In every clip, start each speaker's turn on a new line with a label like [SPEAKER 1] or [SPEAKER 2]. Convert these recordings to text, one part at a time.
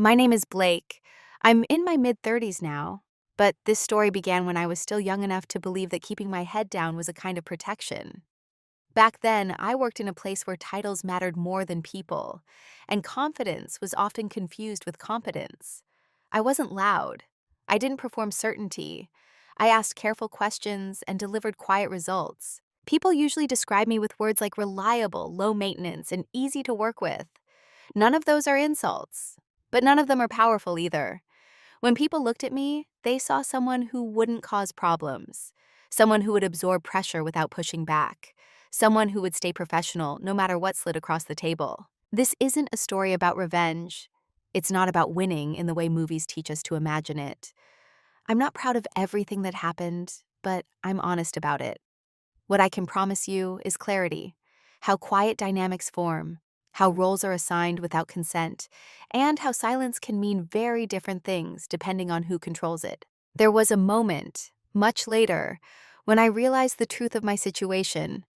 [SPEAKER 1] My name is Blake. I'm in my mid 30s now, but this story began when I was still young enough to believe that keeping my head down was a kind of protection. Back then, I worked in a place where titles mattered more than people, and confidence was often confused with competence. I wasn't loud. I didn't perform certainty. I asked careful questions and delivered quiet results. People usually describe me with words like reliable, low maintenance, and easy to work with. None of those are insults, but none of them are powerful either. When people looked at me, they saw someone who wouldn't cause problems, someone who would absorb pressure without pushing back, someone who would stay professional no matter what slid across the table. This isn't a story about revenge. It's not about winning in the way movies teach us to imagine it. I'm not proud of everything that happened, but I'm honest about it. What I can promise you is clarity, how quiet dynamics form, how roles are assigned without consent, and how silence can mean very different things depending on who controls it. There was a moment, much later, when I realized the truth of my situation.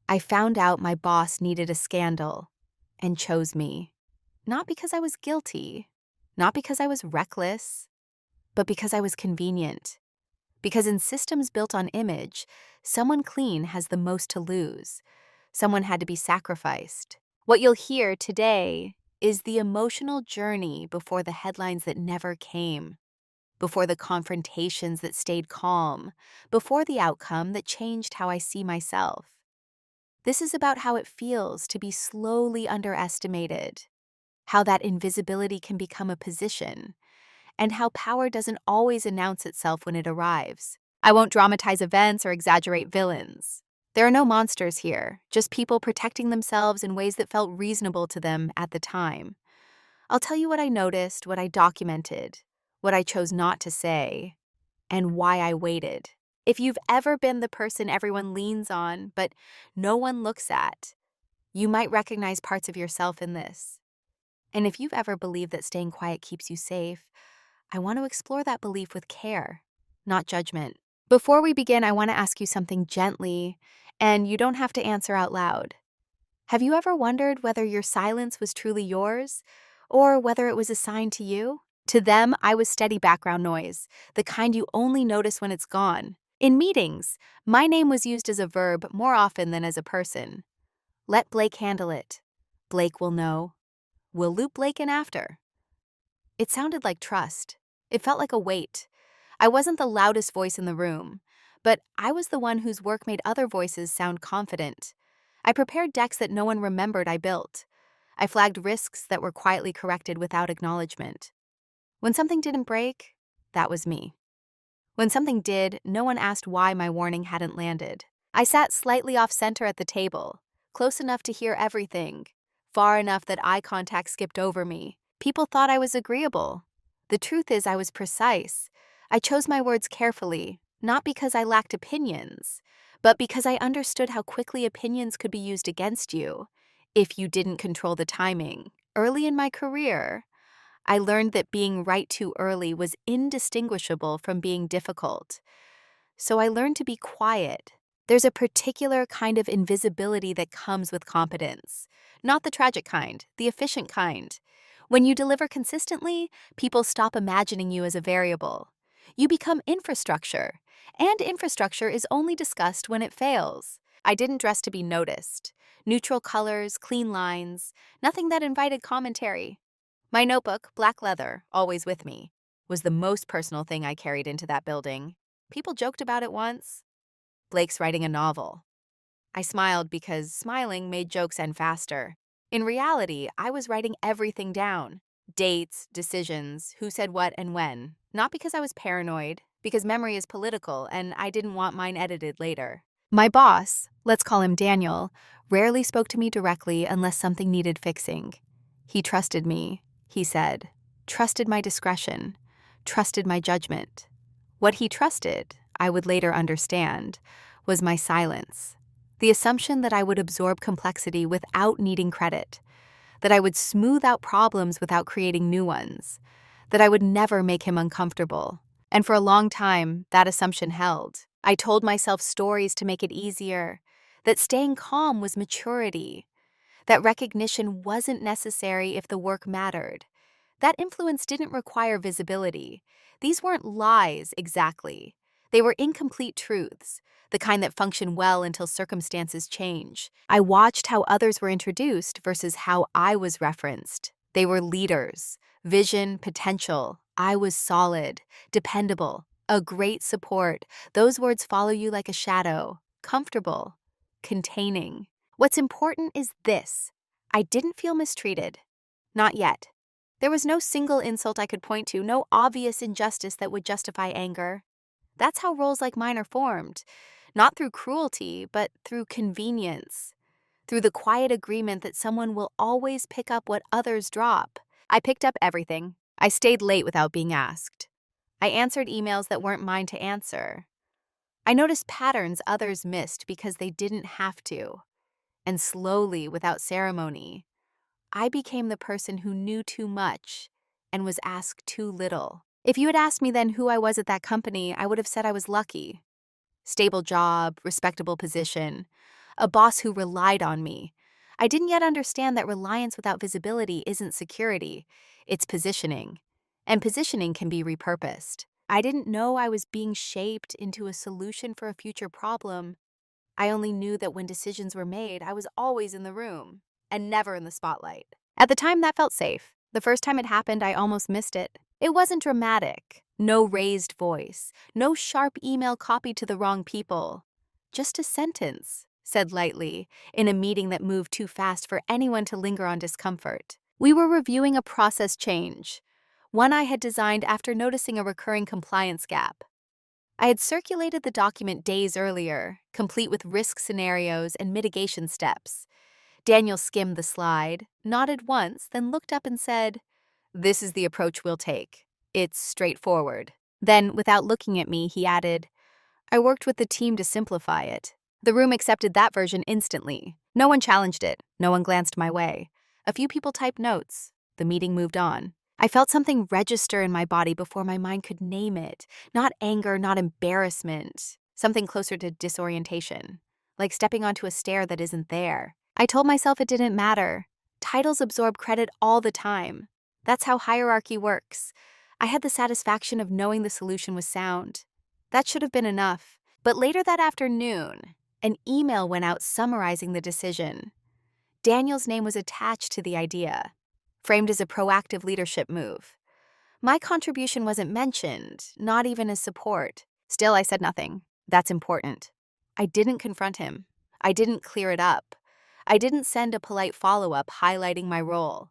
[SPEAKER 1] I found out my boss needed a scandal and chose me. Not because I was guilty, not because I was reckless, but because I was convenient. Because in systems built on image, someone clean has the most to lose. Someone had to be sacrificed. What you'll hear today is the emotional journey before the headlines that never came, before the confrontations that stayed calm, before the outcome that changed how I see myself. This is about how it feels to be slowly underestimated, how that invisibility can become a position, and how power doesn't always announce itself when it arrives. I won't dramatize events or exaggerate villains. There are no monsters here, just people protecting themselves in ways that felt reasonable to them at the time. I'll tell you what I noticed, what I documented, what I chose not to say, and why I waited. If you've ever been the person everyone leans on, but no one looks at, you might recognize parts of yourself in this. And if you've ever believed that staying quiet keeps you safe, I want to explore that belief with care, not judgment. Before we begin, I want to ask you something gently, and you don't have to answer out loud. Have you ever wondered whether your silence was truly yours, or whether it was assigned to you? To them, I was steady background noise, the kind you only notice when it's gone. In meetings, my name was used as a verb more often than as a person. Let Blake handle it. Blake will know. We'll loop Blake in after. It sounded like trust. It felt like a weight. I wasn't the loudest voice in the room, but I was the one whose work made other voices sound confident. I prepared decks that no one remembered I built. I flagged risks that were quietly corrected without acknowledgement. When something didn't break, that was me. When something did, no one asked why my warning hadn't landed. I sat slightly off-center at the table, close enough to hear everything, far enough that eye contact skipped over me. People thought I was agreeable. The truth is I was precise. I chose my words carefully, not because I lacked opinions, but because I understood how quickly opinions could be used against you if you didn't control the timing. Early in my career, I learned that being right too early was indistinguishable from being difficult. So I learned to be quiet. There's a particular kind of invisibility that comes with competence. Not the tragic kind, the efficient kind. When you deliver consistently, people stop imagining you as a variable. You become infrastructure, and infrastructure is only discussed when it fails. I didn't dress to be noticed. Neutral colors, clean lines, nothing that invited commentary. My notebook, black leather, always with me, was the most personal thing I carried into that building. People joked about it once. Blake's writing a novel. I smiled because smiling made jokes end faster. In reality, I was writing everything down. Dates, decisions, who said what and when. Not because I was paranoid, because memory is political and I didn't want mine edited later. My boss, let's call him Daniel, rarely spoke to me directly unless something needed fixing. He trusted me, he said. Trusted my discretion. Trusted my judgment. What he trusted, I would later understand, was my silence. The assumption that I would absorb complexity without needing credit, that I would smooth out problems without creating new ones, that I would never make him uncomfortable. And for a long time, that assumption held. I told myself stories to make it easier, that staying calm was maturity, that recognition wasn't necessary if the work mattered, That influence didn't require visibility. These weren't lies exactly. They were incomplete truths, the kind that function well until circumstances change. I watched how others were introduced versus how I was referenced. They were leaders, vision, potential. I was solid, dependable, a great support. Those words follow you like a shadow, comfortable, containing. What's important is this: I didn't feel mistreated. Not yet. There was no single insult I could point to, no obvious injustice that would justify anger. That's how roles like mine are formed, not through cruelty, but through convenience, through the quiet agreement that someone will always pick up what others drop. I picked up everything. I stayed late without being asked. I answered emails that weren't mine to answer. I noticed patterns others missed because they didn't have to. And slowly, without ceremony, I became the person who knew too much and was asked too little. If you had asked me then who I was at that company, I would have said I was lucky. Stable job, respectable position, a boss who relied on me. I didn't yet understand that reliance without visibility isn't security, it's positioning. And positioning can be repurposed. I didn't know I was being shaped into a solution for a future problem. I only knew that when decisions were made, I was always in the room and never in the spotlight. At the time, that felt safe. The first time it happened, I almost missed it. It wasn't dramatic. No raised voice. No sharp email copied to the wrong people. Just a sentence, said lightly, in a meeting that moved too fast for anyone to linger on discomfort. We were reviewing a process change, one I had designed after noticing a recurring compliance gap. I had circulated the document days earlier, complete with risk scenarios and mitigation steps. Daniel skimmed the slide, nodded once, then looked up and said, "This is the approach we'll take. It's straightforward." Then, without looking at me, he added, "I worked with the team to simplify it." The room accepted that version instantly. No one challenged it. No one glanced my way. A few people typed notes. The meeting moved on. I felt something register in my body before my mind could name it. Not anger, not embarrassment. Something closer to disorientation. Like stepping onto a stair that isn't there. I told myself it didn't matter. Titles absorb credit all the time. That's how hierarchy works. I had the satisfaction of knowing the solution was sound. That should have been enough. But later that afternoon, an email went out summarizing the decision. Daniel's name was attached to the idea, framed as a proactive leadership move. My contribution wasn't mentioned, not even as support. Still, I said nothing. That's important. I didn't confront him. I didn't clear it up. I didn't send a polite follow-up highlighting my role.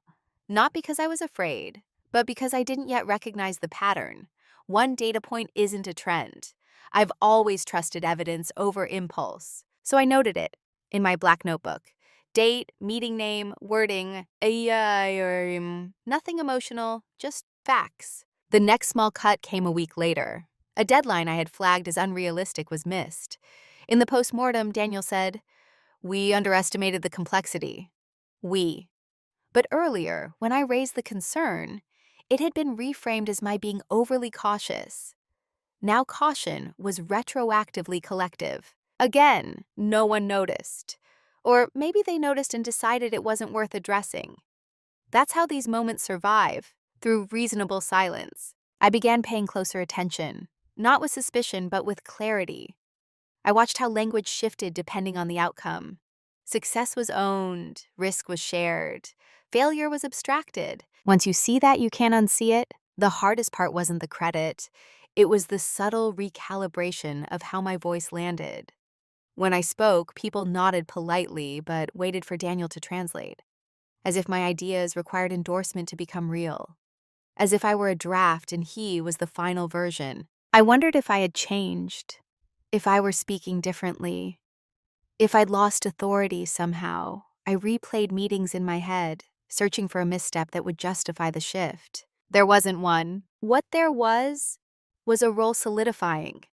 [SPEAKER 1] Not because I was afraid, but because I didn't yet recognize the pattern. One data point isn't a trend. I've always trusted evidence over impulse. So I noted it in my black notebook. Date, meeting name, wording, nothing emotional, just facts. The next small cut came a week later. A deadline I had flagged as unrealistic was missed. In the postmortem, Daniel said, "We underestimated the complexity." We. But earlier, when I raised the concern, it had been reframed as my being overly cautious. Now caution was retroactively collective. Again, no one noticed. Or maybe they noticed and decided it wasn't worth addressing. That's how these moments survive, through reasonable silence. I began paying closer attention, not with suspicion, but with clarity. I watched how language shifted depending on the outcome. Success was owned, risk was shared, failure was abstracted. Once you see that, you can't unsee it. The hardest part wasn't the credit. It was the subtle recalibration of how my voice landed. When I spoke, people nodded politely, but waited for Daniel to translate, as if my ideas required endorsement to become real, as if I were a draft and he was the final version. I wondered if I had changed, if I were speaking differently, if I'd lost authority somehow. I replayed meetings in my head, searching for a misstep that would justify the shift. There wasn't one. What there was a role solidifying.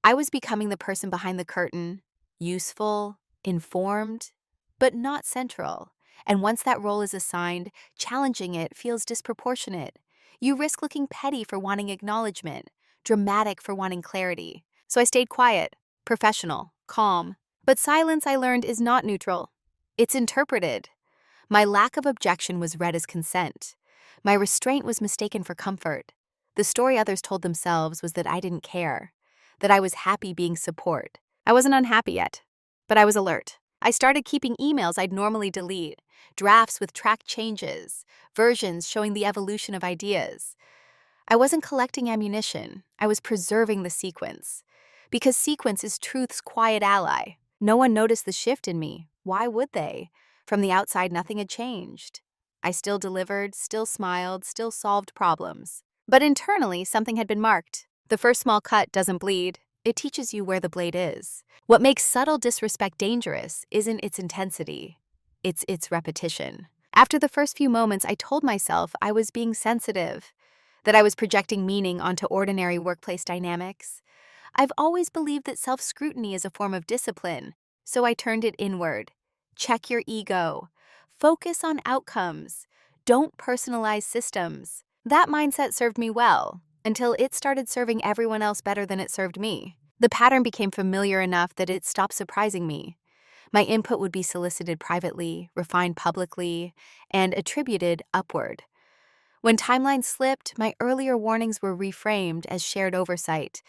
[SPEAKER 1] I was becoming the person behind the curtain, useful, informed, but not central. And once that role is assigned, challenging it feels disproportionate. You risk looking petty for wanting acknowledgement, dramatic for wanting clarity. So I stayed quiet, professional, calm. But silence, I learned, is not neutral. It's interpreted. My lack of objection was read as consent. My restraint was mistaken for comfort. The story others told themselves was that I didn't care, that I was happy being support. I wasn't unhappy yet, but I was alert. I started keeping emails I'd normally delete, drafts with tracked changes, versions showing the evolution of ideas. I wasn't collecting ammunition, I was preserving the sequence. Because sequence is truth's quiet ally. No one noticed the shift in me. Why would they? From the outside, nothing had changed. I still delivered, still smiled, still solved problems. But internally, something had been marked. The first small cut doesn't bleed. It teaches you where the blade is. What makes subtle disrespect dangerous isn't its intensity, it's its repetition. After the first few moments, I told myself I was being sensitive, that I was projecting meaning onto ordinary workplace dynamics. I've always believed that self-scrutiny is a form of discipline, so I turned it inward. Check your ego. Focus on outcomes. Don't personalize systems. That mindset served me well, until it started serving everyone else better than it served me. The pattern became familiar enough that it stopped surprising me. My input would be solicited privately, refined publicly, and attributed upward. When timelines slipped, my earlier warnings were reframed as shared oversight.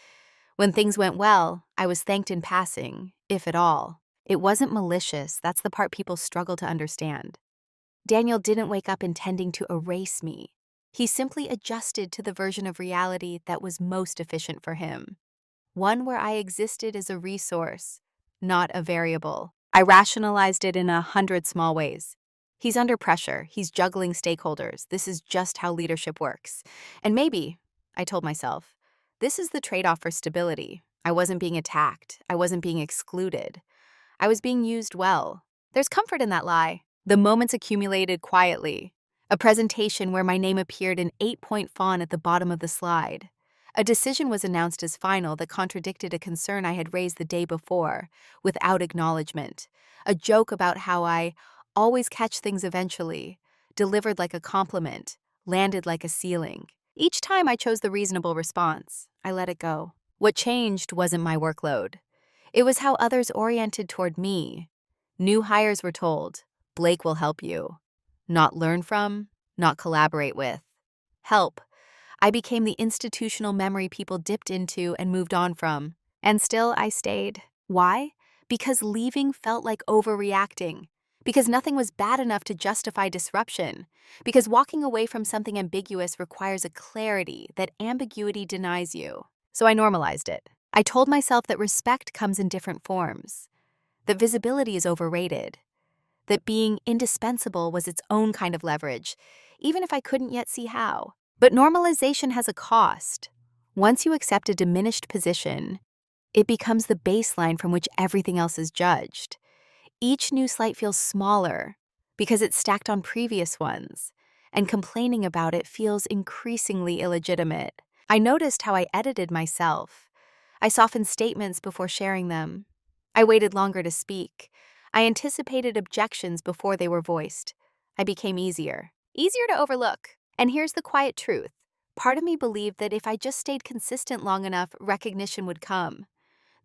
[SPEAKER 1] When things went well, I was thanked in passing, if at all. It wasn't malicious, that's the part people struggle to understand. Daniel didn't wake up intending to erase me. He simply adjusted to the version of reality that was most efficient for him. One where I existed as a resource, not a variable. I rationalized it in 100 small ways. He's under pressure, he's juggling stakeholders, this is just how leadership works. And maybe, I told myself, this is the trade-off for stability. I wasn't being attacked, I wasn't being excluded. I was being used well. There's comfort in that lie. The moments accumulated quietly. A presentation where my name appeared in 8-point font at the bottom of the slide. A decision was announced as final that contradicted a concern I had raised the day before, without acknowledgement. A joke about how I always catch things eventually, delivered like a compliment, landed like a ceiling. Each time I chose the reasonable response, I let it go. What changed wasn't my workload. It was how others oriented toward me. New hires were told, Blake will help you. Not learn from, not collaborate with. Help. I became the institutional memory people dipped into and moved on from. And still I stayed. Why? Because leaving felt like overreacting. Because nothing was bad enough to justify disruption. Because walking away from something ambiguous requires a clarity that ambiguity denies you. So I normalized it. I told myself that respect comes in different forms. That visibility is overrated. That being indispensable was its own kind of leverage, even if I couldn't yet see how. But normalization has a cost. Once you accept a diminished position, it becomes the baseline from which everything else is judged. Each new slight feels smaller because it's stacked on previous ones, and complaining about it feels increasingly illegitimate. I noticed how I edited myself. I softened statements before sharing them. I waited longer to speak. I anticipated objections before they were voiced. I became easier to overlook. And here's the quiet truth. Part of me believed that if I just stayed consistent long enough, recognition would come.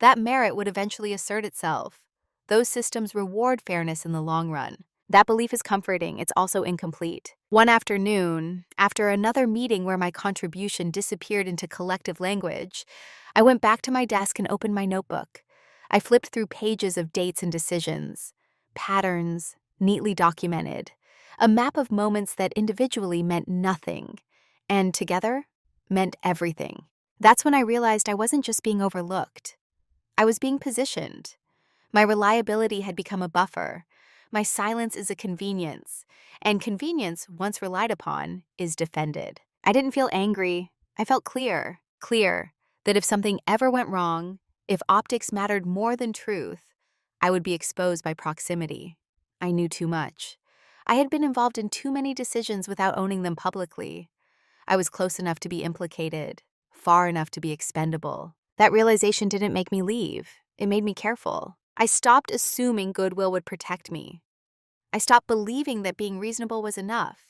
[SPEAKER 1] That merit would eventually assert itself. Those systems reward fairness in the long run. That belief is comforting, it's also incomplete. One afternoon, after another meeting where my contribution disappeared into collective language, I went back to my desk and opened my notebook. I flipped through pages of dates and decisions, patterns, neatly documented, a map of moments that individually meant nothing, and together meant everything. That's when I realized I wasn't just being overlooked. I was being positioned. My reliability had become a buffer. My silence is a convenience, and convenience, once relied upon, is defended. I didn't feel angry. I felt clear that if something ever went wrong, if optics mattered more than truth, I would be exposed by proximity. I knew too much. I had been involved in too many decisions without owning them publicly. I was close enough to be implicated, far enough to be expendable. That realization didn't make me leave. It made me careful. I stopped assuming goodwill would protect me. I stopped believing that being reasonable was enough.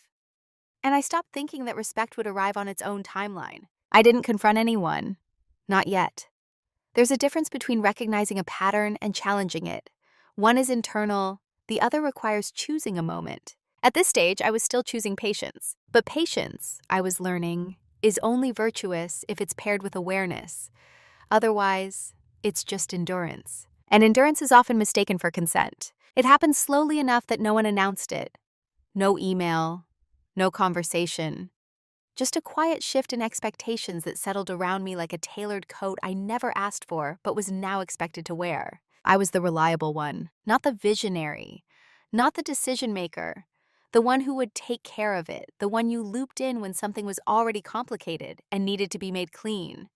[SPEAKER 1] And I stopped thinking that respect would arrive on its own timeline. I didn't confront anyone. Not yet. There's a difference between recognizing a pattern and challenging it. One is internal, the other requires choosing a moment. At this stage, I was still choosing patience. But patience, I was learning, is only virtuous if it's paired with awareness. Otherwise, it's just endurance. And endurance is often mistaken for consent. It happens slowly enough that no one announced it. No email, no conversation. Just a quiet shift in expectations that settled around me like a tailored coat I never asked for but was now expected to wear. I was the reliable one, not the visionary, not the decision maker, the one who would take care of it, the one you looped in when something was already complicated and needed to be made clean,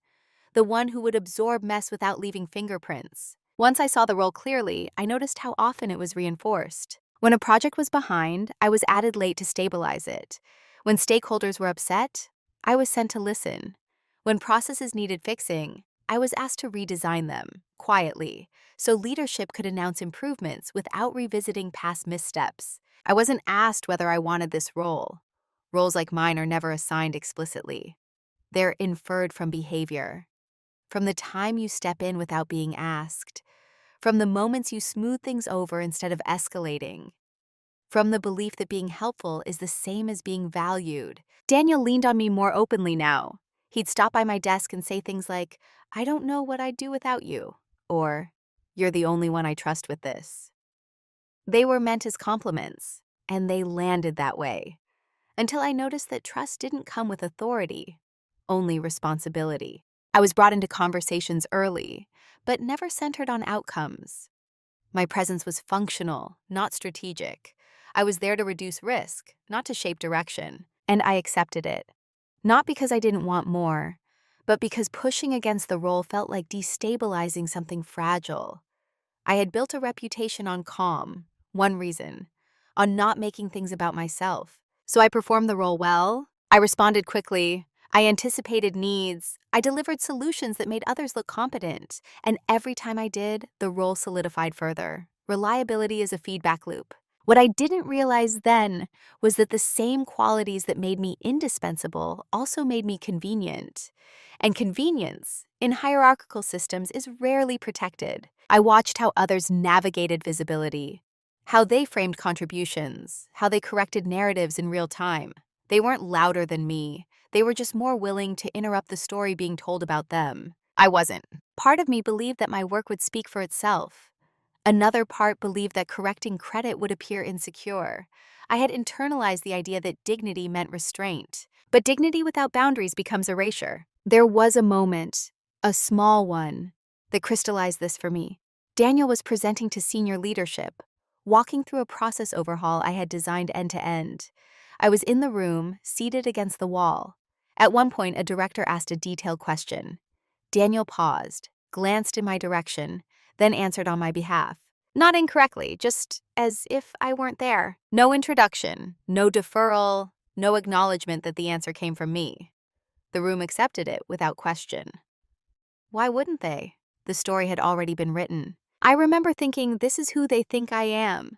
[SPEAKER 1] the one who would absorb mess without leaving fingerprints. Once I saw the role clearly, I noticed how often it was reinforced. When a project was behind, I was added late to stabilize it. When stakeholders were upset, I was sent to listen. When processes needed fixing, I was asked to redesign them, quietly, so leadership could announce improvements without revisiting past missteps. I wasn't asked whether I wanted this role. Roles like mine are never assigned explicitly. They're inferred from behavior. From the time you step in without being asked. From the moments you smooth things over instead of escalating. From the belief that being helpful is the same as being valued. Daniel leaned on me more openly now. He'd stop by my desk and say things like, "I don't know what I'd do without you," or, "You're the only one I trust with this." They were meant as compliments, and they landed that way, until I noticed that trust didn't come with authority, only responsibility. I was brought into conversations early, but never centered on outcomes. My presence was functional, not strategic. I was there to reduce risk, not to shape direction, and I accepted it. Not because I didn't want more, but because pushing against the role felt like destabilizing something fragile. I had built a reputation on calm, one reason, on not making things about myself. So I performed the role well. I responded quickly. I anticipated needs. I delivered solutions that made others look competent. And every time I did, the role solidified further. Reliability is a feedback loop. What I didn't realize then was that the same qualities that made me indispensable also made me convenient. And convenience, in hierarchical systems, is rarely protected. I watched how others navigated visibility, how they framed contributions, how they corrected narratives in real time. They weren't louder than me. They were just more willing to interrupt the story being told about them. I wasn't. Part of me believed that my work would speak for itself. Another part believed that correcting credit would appear insecure. I had internalized the idea that dignity meant restraint. But dignity without boundaries becomes erasure. There was a moment, a small one, that crystallized this for me. Daniel was presenting to senior leadership, walking through a process overhaul I had designed end to end. I was in the room, seated against the wall. At one point, a director asked a detailed question. Daniel paused, glanced in my direction, then answered on my behalf. Not incorrectly, just as if I weren't there. No introduction, no deferral, no acknowledgement that the answer came from me. The room accepted it without question. Why wouldn't they? The story had already been written. I remember thinking, this is who they think I am.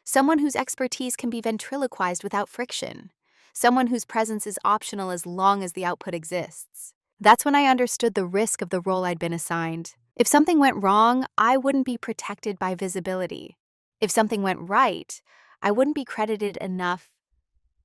[SPEAKER 1] Someone whose expertise can be ventriloquized without friction. Someone whose presence is optional as long as the output exists. That's when I understood the risk of the role I'd been assigned. If something went wrong, I wouldn't be protected by visibility. If something went right, I wouldn't be credited enough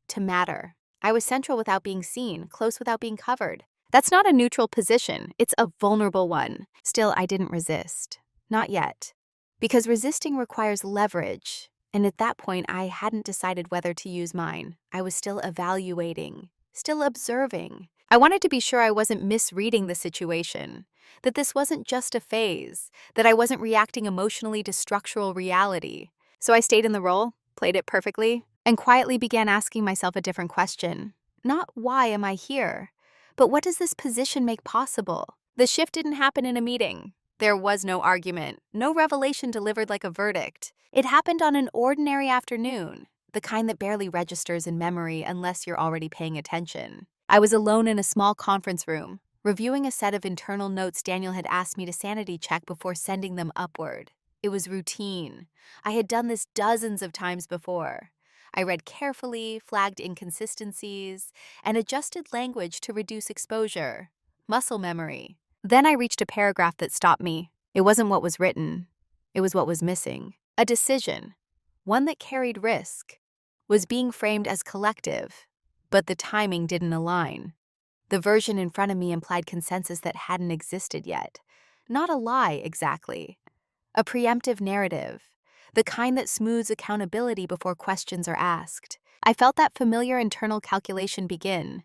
[SPEAKER 1] to matter. I was central without being seen, close without being covered. That's not a neutral position, it's a vulnerable one. Still, I didn't resist. Not yet. Because resisting requires leverage, and at that point, I hadn't decided whether to use mine. I was still evaluating, still observing. I wanted to be sure I wasn't misreading the situation, that this wasn't just a phase, that I wasn't reacting emotionally to structural reality. So I stayed in the role, played it perfectly, and quietly began asking myself a different question. Not why am I here, but what does this position make possible? The shift didn't happen in a meeting. There was no argument, no revelation delivered like a verdict. It happened on an ordinary afternoon, the kind that barely registers in memory unless you're already paying attention. I was alone in a small conference room, reviewing a set of internal notes Daniel had asked me to sanity check before sending them upward. It was routine. I had done this dozens of times before. I read carefully, flagged inconsistencies, and adjusted language to reduce exposure. Muscle memory. Then I reached a paragraph that stopped me. It wasn't what was written. It was what was missing. A decision. One that carried risk. was being framed as collective, but the timing didn't align. The version in front of me implied consensus that hadn't existed yet. Not a lie, exactly. A preemptive narrative, the kind that smooths accountability before questions are asked. I felt that familiar internal calculation begin.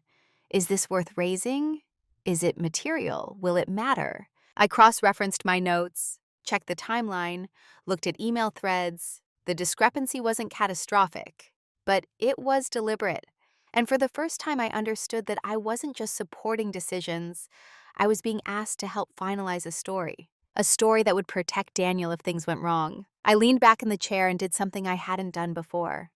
[SPEAKER 1] Is this worth raising? Is it material? Will it matter? I cross-referenced my notes, checked the timeline, looked at email threads. The discrepancy wasn't catastrophic, but it was deliberate. And for the first time, I understood that I wasn't just supporting decisions. I was being asked to help finalize a story that would protect Daniel if things went wrong. I leaned back in the chair and did something I hadn't done before.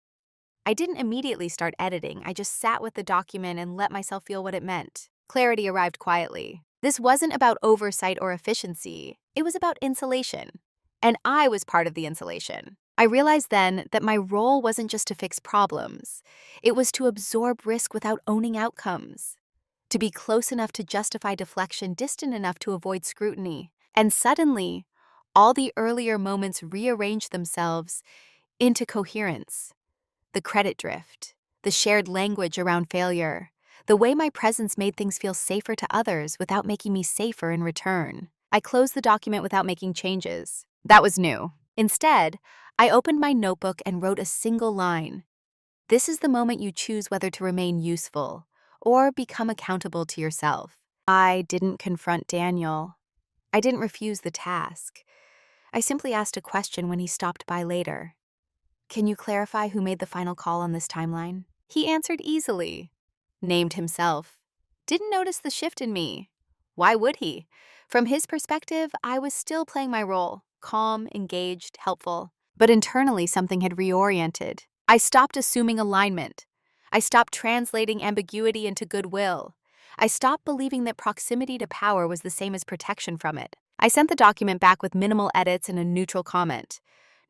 [SPEAKER 1] I didn't immediately start editing. I just sat with the document and let myself feel what it meant. Clarity arrived quietly. This wasn't about oversight or efficiency. It was about insulation. And I was part of the insulation. I realized then that my role wasn't just to fix problems. It was to absorb risk without owning outcomes. To be close enough to justify deflection, distant enough to avoid scrutiny. And suddenly, all the earlier moments rearranged themselves into coherence. The credit drift, the shared language around failure, the way my presence made things feel safer to others without making me safer in return. I closed the document without making changes. That was new. Instead, I opened my notebook and wrote a single line. This is the moment you choose whether to remain useful or become accountable to yourself. I didn't confront Daniel. I didn't refuse the task. I simply asked a question when he stopped by later. Can you clarify who made the final call on this timeline? He answered easily. Named himself. Didn't notice the shift in me. Why would he? From his perspective, I was still playing my role, calm, engaged, helpful. But internally, something had reoriented. I stopped assuming alignment. I stopped translating ambiguity into goodwill. I stopped believing that proximity to power was the same as protection from it. I sent the document back with minimal edits and a neutral comment.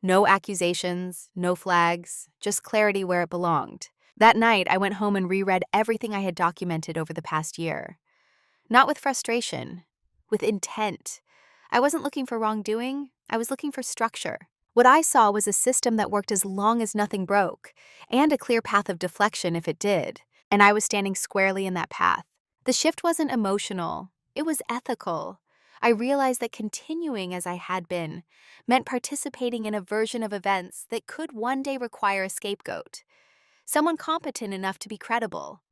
[SPEAKER 1] No accusations, no flags, just clarity where it belonged. That night, I went home and reread everything I had documented over the past year. Not with frustration, with intent. I wasn't looking for wrongdoing, I was looking for structure. What I saw was a system that worked as long as nothing broke, and a clear path of deflection if it did, and I was standing squarely in that path. The shift wasn't emotional, it was ethical. I realized that continuing as I had been meant participating in a version of events that could one day require a scapegoat. Someone competent enough to be credible,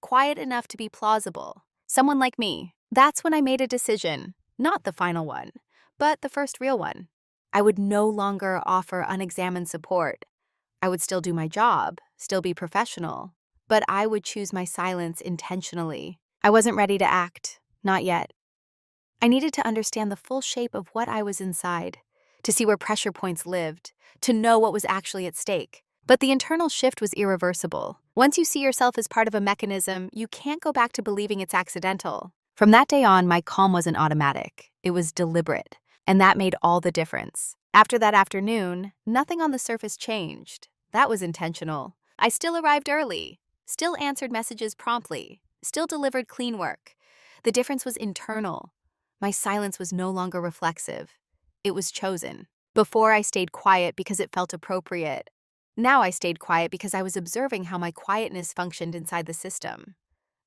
[SPEAKER 1] quiet enough to be plausible. Someone like me. That's when I made a decision, not the final one, but the first real one. I would no longer offer unexamined support. I would still do my job, still be professional, but I would choose my silence intentionally. I wasn't ready to act, not yet. I needed to understand the full shape of what I was inside, to see where pressure points lived, to know what was actually at stake. But the internal shift was irreversible. Once you see yourself as part of a mechanism, you can't go back to believing it's accidental. From that day on, my calm wasn't automatic. It was deliberate, and that made all the difference. After that afternoon, nothing on the surface changed. That was intentional. I still arrived early, still answered messages promptly, still delivered clean work. The difference was internal. My silence was no longer reflexive. It was chosen. Before, I stayed quiet because it felt appropriate. Now I stayed quiet because I was observing how my quietness functioned inside the system.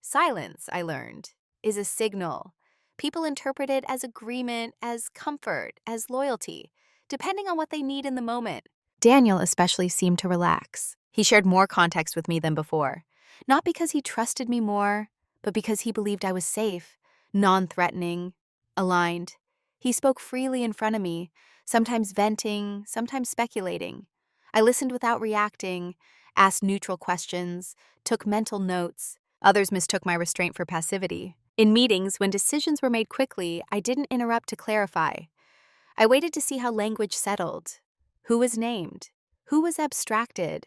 [SPEAKER 1] Silence, I learned, is a signal. People interpret it as agreement, as comfort, as loyalty, depending on what they need in the moment. Daniel especially seemed to relax. He shared more context with me than before. Not because he trusted me more, but because he believed I was safe, non-threatening, aligned. He spoke freely in front of me, sometimes venting, sometimes speculating. I listened without reacting, asked neutral questions, took mental notes. Others mistook my restraint for passivity. In meetings, when decisions were made quickly, I didn't interrupt to clarify. I waited to see how language settled. Who was named? Who was abstracted?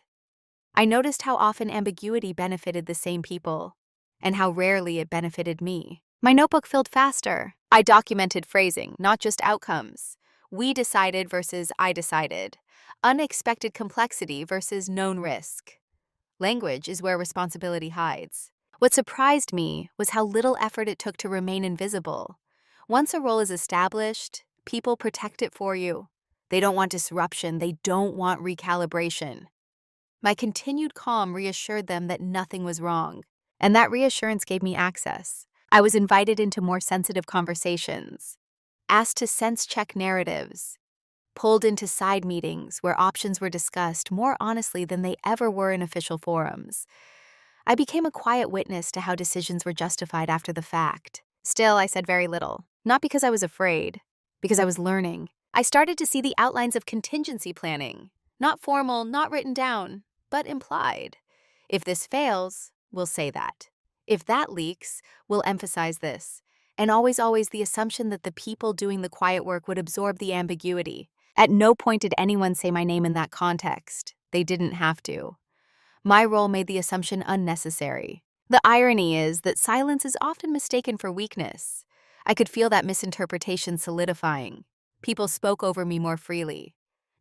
[SPEAKER 1] I noticed how often ambiguity benefited the same people, and how rarely it benefited me. My notebook filled faster. I documented phrasing, not just outcomes. We decided versus I decided. Unexpected complexity versus known risk. Language is where responsibility hides. What surprised me was how little effort it took to remain invisible. Once a role is established, people protect it for you. They don't want disruption. They don't want recalibration. My continued calm reassured them that nothing was wrong, and that reassurance gave me access. I was invited into more sensitive conversations, asked to sense-check narratives, pulled into side meetings where options were discussed more honestly than they ever were in official forums. I became a quiet witness to how decisions were justified after the fact. Still, I said very little, not because I was afraid, because I was learning. I started to see the outlines of contingency planning, not formal, not written down, but implied. If this fails, we'll say that. If that leaks, we'll emphasize this. And always the assumption that the people doing the quiet work would absorb the ambiguity. At no point did anyone say my name in that context. They didn't have to. My role made the assumption unnecessary. The irony is that silence is often mistaken for weakness. I could feel that misinterpretation solidifying. People spoke over me more freely.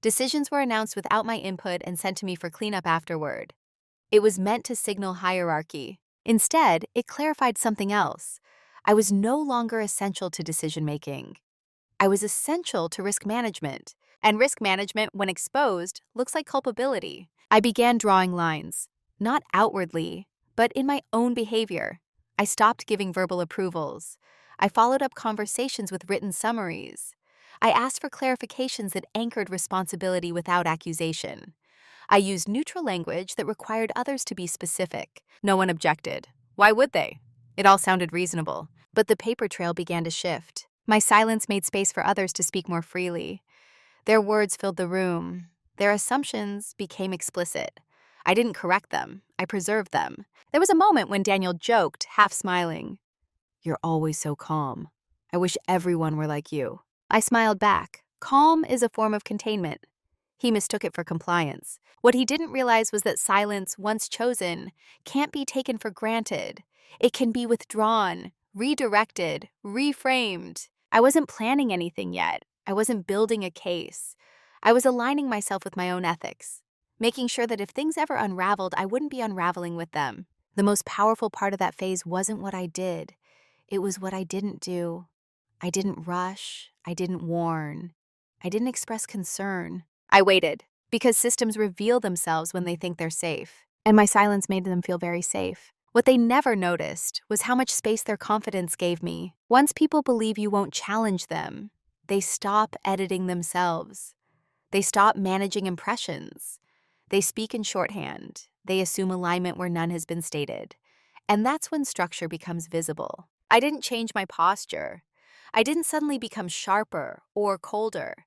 [SPEAKER 1] Decisions were announced without my input and sent to me for cleanup afterward. It was meant to signal hierarchy. Instead, it clarified something else. I was no longer essential to decision-making. I was essential to risk management. And risk management, when exposed, looks like culpability. I began drawing lines, not outwardly, but in my own behavior. I stopped giving verbal approvals. I followed up conversations with written summaries. I asked for clarifications that anchored responsibility without accusation. I used neutral language that required others to be specific. No one objected. Why would they? It all sounded reasonable. But the paper trail began to shift. My silence made space for others to speak more freely. Their words filled the room. Their assumptions became explicit. I didn't correct them. I preserved them. There was a moment when Daniel joked, half smiling. "You're always so calm. I wish everyone were like you." I smiled back. Calm is a form of containment. He mistook it for compliance. What he didn't realize was that silence, once chosen, can't be taken for granted. It can be withdrawn, redirected, reframed. I wasn't planning anything yet. I wasn't building a case. I was aligning myself with my own ethics, making sure that if things ever unraveled, I wouldn't be unraveling with them. The most powerful part of that phase wasn't what I did. It was what I didn't do. I didn't rush. I didn't warn. I didn't express concern. I waited, because systems reveal themselves when they think they're safe. And my silence made them feel very safe. What they never noticed was how much space their confidence gave me. Once people believe you won't challenge them, they stop editing themselves. They stop managing impressions. They speak in shorthand. They assume alignment where none has been stated. And that's when structure becomes visible. I didn't change my posture. I didn't suddenly become sharper or colder.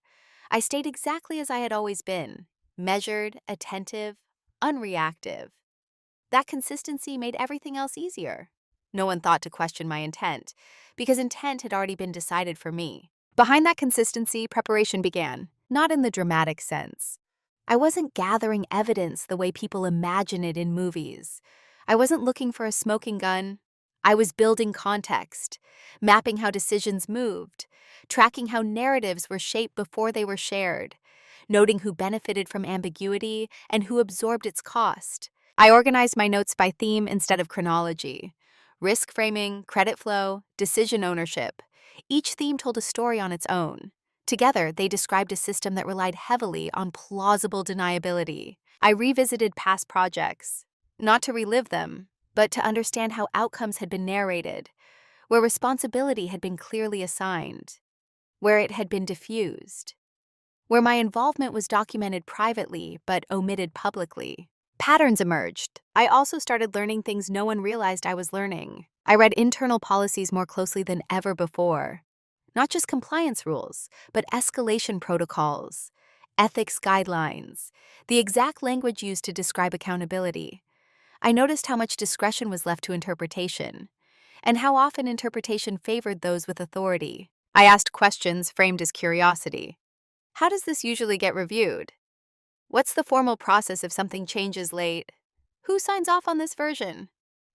[SPEAKER 1] I stayed exactly as I had always been, measured, attentive, unreactive. That consistency made everything else easier. No one thought to question my intent, because intent had already been decided for me. Behind that consistency, preparation began, not in the dramatic sense. I wasn't gathering evidence the way people imagine it in movies. I wasn't looking for a smoking gun. I was building context, mapping how decisions moved, tracking how narratives were shaped before they were shared, noting who benefited from ambiguity and who absorbed its cost. I organized my notes by theme instead of chronology. Risk framing, credit flow, decision ownership. Each theme told a story on its own. Together, they described a system that relied heavily on plausible deniability. I revisited past projects, not to relive them, but to understand how outcomes had been narrated, where responsibility had been clearly assigned, where it had been diffused, where my involvement was documented privately but omitted publicly. Patterns emerged. I also started learning things no one realized I was learning. I read internal policies more closely than ever before. Not just compliance rules, but escalation protocols, ethics guidelines, the exact language used to describe accountability. I noticed how much discretion was left to interpretation, and how often interpretation favored those with authority. I asked questions framed as curiosity. How does this usually get reviewed? What's the formal process if something changes late? Who signs off on this version?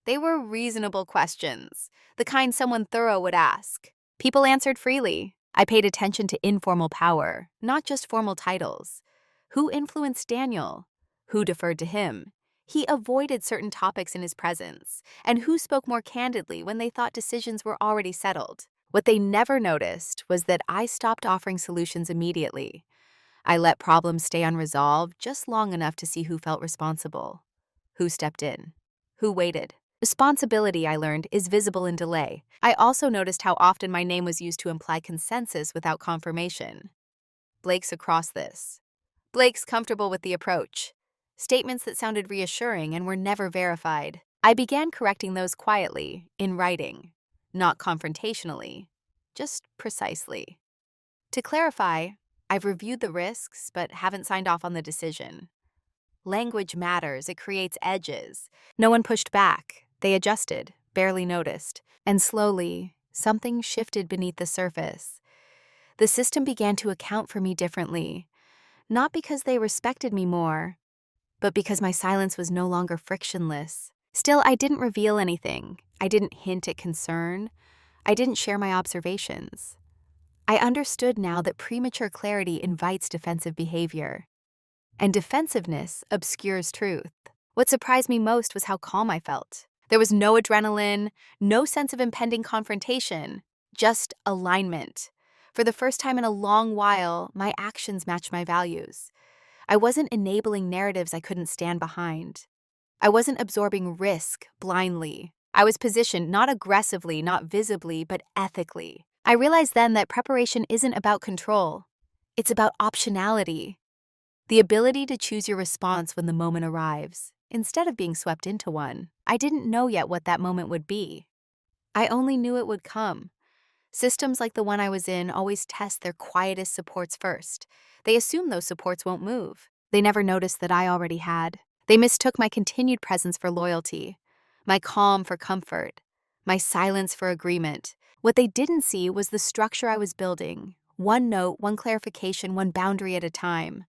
[SPEAKER 1] They were reasonable questions, the kind someone thorough would ask. People answered freely. I paid attention to informal power, not just formal titles. Who influenced Daniel? Who deferred to him? He avoided certain topics in his presence, and who spoke more candidly when they thought decisions were already settled. What they never noticed was that I stopped offering solutions immediately. I let problems stay unresolved just long enough to see who felt responsible, who stepped in, who waited. Responsibility, I learned, is visible in delay. I also noticed how often my name was used to imply consensus without confirmation. Blake's across this. Blake's comfortable with the approach. Statements that sounded reassuring and were never verified. I began correcting those quietly, in writing, not confrontationally, just precisely. To clarify, I've reviewed the risks but haven't signed off on the decision. Language matters, it creates edges. No one pushed back. They adjusted, barely noticed, and slowly, something shifted beneath the surface. The system began to account for me differently, not because they respected me more, but because my silence was no longer frictionless. Still, I didn't reveal anything. I didn't hint at concern. I didn't share my observations. I understood now that premature clarity invites defensive behavior, and defensiveness obscures truth. What surprised me most was how calm I felt. There was no adrenaline, no sense of impending confrontation, just alignment. For the first time in a long while, my actions matched my values. I wasn't enabling narratives I couldn't stand behind. I wasn't absorbing risk blindly. I was positioned not aggressively, not visibly, but ethically. I realized then that preparation isn't about control. It's about optionality. The ability to choose your response when the moment arrives, instead of being swept into one. I didn't know yet what that moment would be. I only knew it would come. Systems like the one I was in always test their quietest supports first. They assume those supports won't move. They never noticed that I already had. They mistook my continued presence for loyalty, my calm for comfort, my silence for agreement. What they didn't see was the structure I was building, one note, one clarification, one boundary at a time.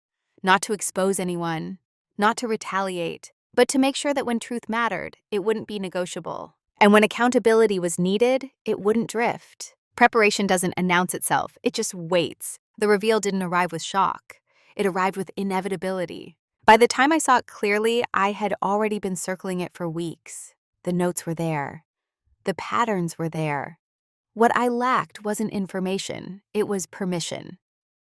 [SPEAKER 1] Not to expose anyone, not to retaliate, but to make sure that when truth mattered, it wouldn't be negotiable. And when accountability was needed, it wouldn't drift. Preparation doesn't announce itself, it just waits. The reveal didn't arrive with shock. It arrived with inevitability. By the time I saw it clearly, I had already been circling it for weeks. The notes were there. The patterns were there. What I lacked wasn't information, it was permission.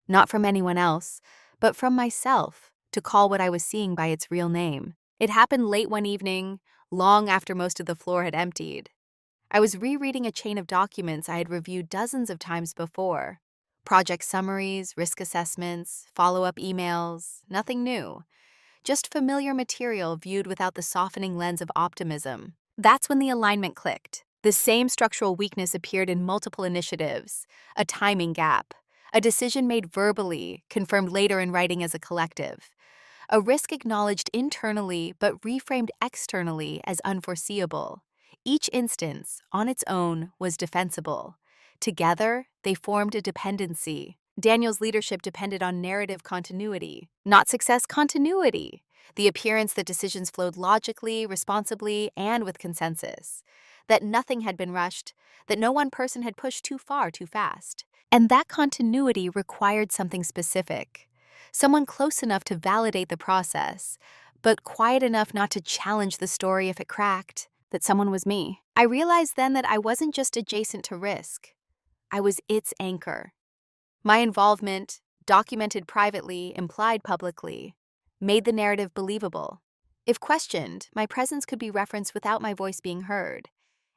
[SPEAKER 1] Not from anyone else, but from myself, to call what I was seeing by its real name. It happened late one evening, long after most of the floor had emptied. I was rereading a chain of documents I had reviewed dozens of times before. Project summaries, risk assessments, follow-up emails, nothing new. Just familiar material viewed without the softening lens of optimism. That's when the alignment clicked. The same structural weakness appeared in multiple initiatives, a timing gap, a decision made verbally, confirmed later in writing as a collective, a risk acknowledged internally but reframed externally as unforeseeable. Each instance, on its own, was defensible. Together, they formed a dependency. Daniel's leadership depended on narrative continuity, not success continuity, the appearance that decisions flowed logically, responsibly, and with consensus, that nothing had been rushed, that no one person had pushed too far too fast. And that continuity required something specific, someone close enough to validate the process, but quiet enough not to challenge the story if it cracked. That someone was me. I realized then that I wasn't just adjacent to risk. I was its anchor. My involvement, documented privately, implied publicly, made the narrative believable. If questioned, my presence could be referenced without my voice being heard.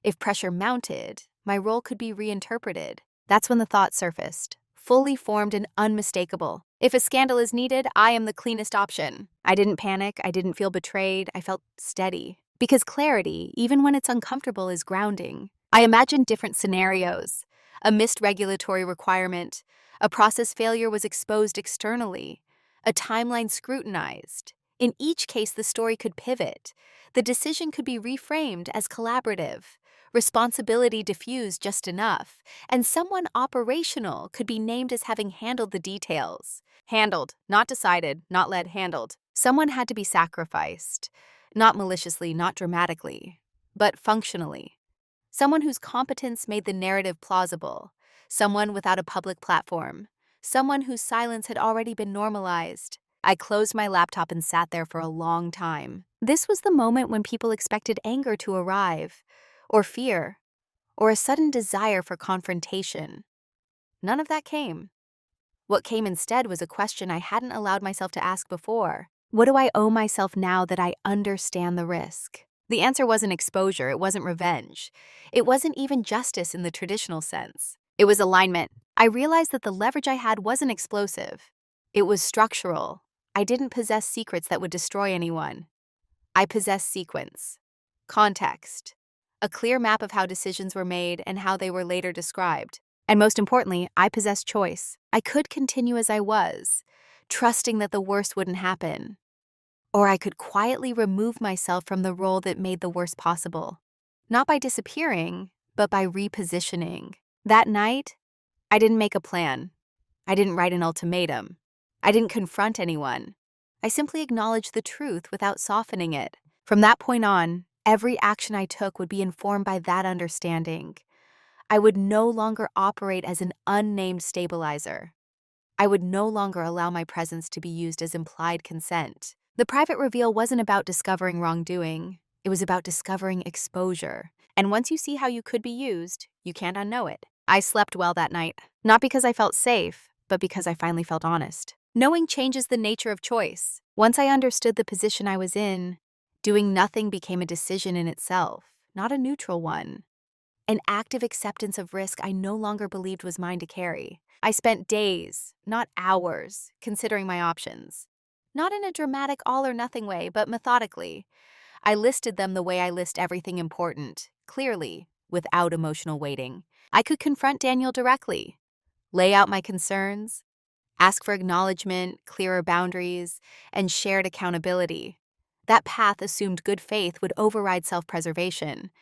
[SPEAKER 1] If pressure mounted, my role could be reinterpreted. That's when the thought surfaced, fully formed and unmistakable. If a scandal is needed, I am the cleanest option. I didn't panic, I didn't feel betrayed, I felt steady. Because clarity, even when it's uncomfortable, is grounding. I imagined different scenarios. A missed regulatory requirement, a process failure was exposed externally, a timeline scrutinized. In each case, the story could pivot. The decision could be reframed as collaborative, responsibility diffused just enough, and someone operational could be named as having handled the details. Handled, not decided, not led, handled. Someone had to be sacrificed. Not maliciously, not dramatically, but functionally. Someone whose competence made the narrative plausible. Someone without a public platform. Someone whose silence had already been normalized. I closed my laptop and sat there for a long time. This was the moment when people expected anger to arrive, or fear, or a sudden desire for confrontation. None of that came. What came instead was a question I hadn't allowed myself to ask before. What do I owe myself now that I understand the risk? The answer wasn't exposure, it wasn't revenge. It wasn't even justice in the traditional sense. It was alignment. I realized that the leverage I had wasn't explosive. It was structural. I didn't possess secrets that would destroy anyone. I possessed sequence, context, a clear map of how decisions were made and how they were later described. And most importantly, I possessed choice. I could continue as I was, trusting that the worst wouldn't happen. Or I could quietly remove myself from the role that made the worst possible. Not by disappearing, but by repositioning. That night, I didn't make a plan. I didn't write an ultimatum. I didn't confront anyone. I simply acknowledged the truth without softening it. From that point on, every action I took would be informed by that understanding. I would no longer operate as an unnamed stabilizer. I would no longer allow my presence to be used as implied consent. The private reveal wasn't about discovering wrongdoing. It was about discovering exposure. And once you see how you could be used, you can't unknow it. I slept well that night, not because I felt safe, but because I finally felt honest. Knowing changes the nature of choice. Once I understood the position I was in, doing nothing became a decision in itself, not a neutral one. An active acceptance of risk I no longer believed was mine to carry. I spent days, not hours, considering my options. Not in a dramatic all-or-nothing way, but methodically. I listed them the way I list everything important, clearly, without emotional weighting. I could confront Daniel directly, lay out my concerns, ask for acknowledgement, clearer boundaries, and shared accountability. That path assumed good faith would override self-preservation.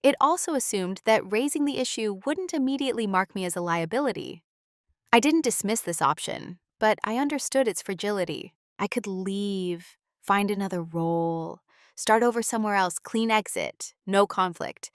[SPEAKER 1] It also assumed that raising the issue wouldn't immediately mark me as a liability. I didn't dismiss this option, but I understood its fragility. I could leave, find another role, start over somewhere else, clean exit, no conflict.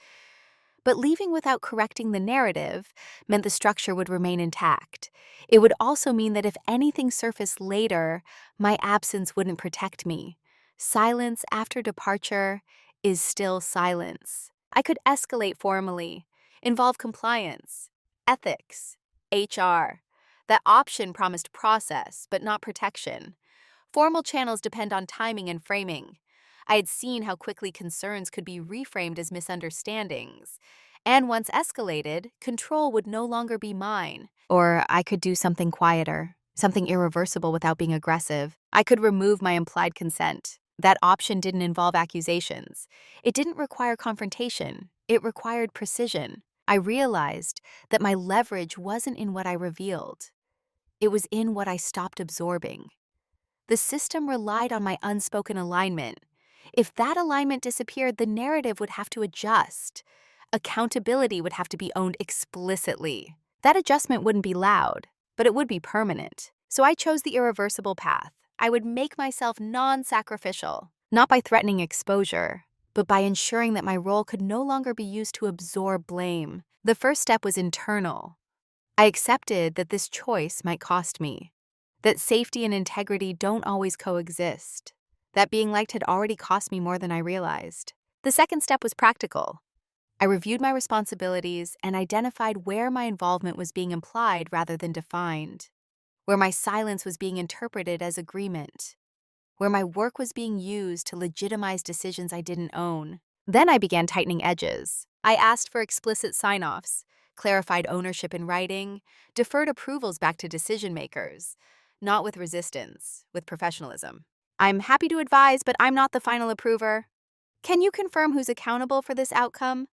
[SPEAKER 1] But leaving without correcting the narrative meant the structure would remain intact. It would also mean that if anything surfaced later, my absence wouldn't protect me. Silence after departure is still silence. I could escalate formally, involve compliance, ethics, HR. That option promised process, but not protection. Formal channels depend on timing and framing. I had seen how quickly concerns could be reframed as misunderstandings. And once escalated, control would no longer be mine. Or I could do something quieter, something irreversible without being aggressive. I could remove my implied consent. That option didn't involve accusations. It didn't require confrontation. It required precision. I realized that my leverage wasn't in what I revealed. It was in what I stopped absorbing. The system relied on my unspoken alignment. If that alignment disappeared, the narrative would have to adjust. Accountability would have to be owned explicitly. That adjustment wouldn't be loud, but it would be permanent. So I chose the irreversible path. I would make myself non-sacrificial, not by threatening exposure, but by ensuring that my role could no longer be used to absorb blame. The first step was internal. I accepted that this choice might cost me, that safety and integrity don't always coexist, that being liked had already cost me more than I realized. The second step was practical. I reviewed my responsibilities and identified where my involvement was being implied rather than defined, where my silence was being interpreted as agreement, where my work was being used to legitimize decisions I didn't own. Then I began tightening edges. I asked for explicit sign-offs, clarified ownership in writing, deferred approvals back to decision-makers, not with resistance, with professionalism. I'm happy to advise, but I'm not the final approver. Can you confirm who's accountable for this outcome?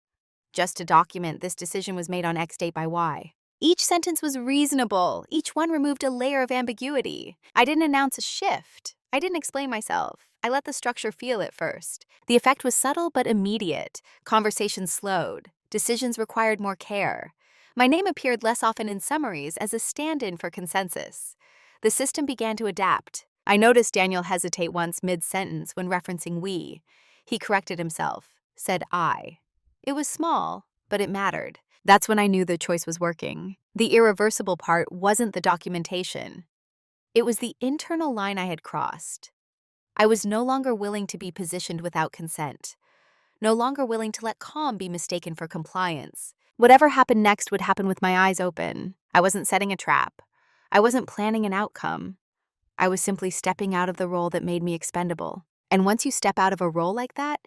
[SPEAKER 1] Just to document this decision was made on X date by Y. Each sentence was reasonable. Each one removed a layer of ambiguity. I didn't announce a shift. I didn't explain myself. I let the structure feel it first. The effect was subtle but immediate. Conversations slowed. Decisions required more care. My name appeared less often in summaries as a stand-in for consensus. The system began to adapt. I noticed Daniel hesitate once mid-sentence when referencing we. He corrected himself, said I. It was small, but it mattered. That's when I knew the choice was working. The irreversible part wasn't the documentation. It was the internal line I had crossed. I was no longer willing to be positioned without consent, no longer willing to let calm be mistaken for compliance. Whatever happened next would happen with my eyes open. I wasn't setting a trap. I wasn't planning an outcome. I was simply stepping out of the role that made me expendable. And once you step out of a role like that,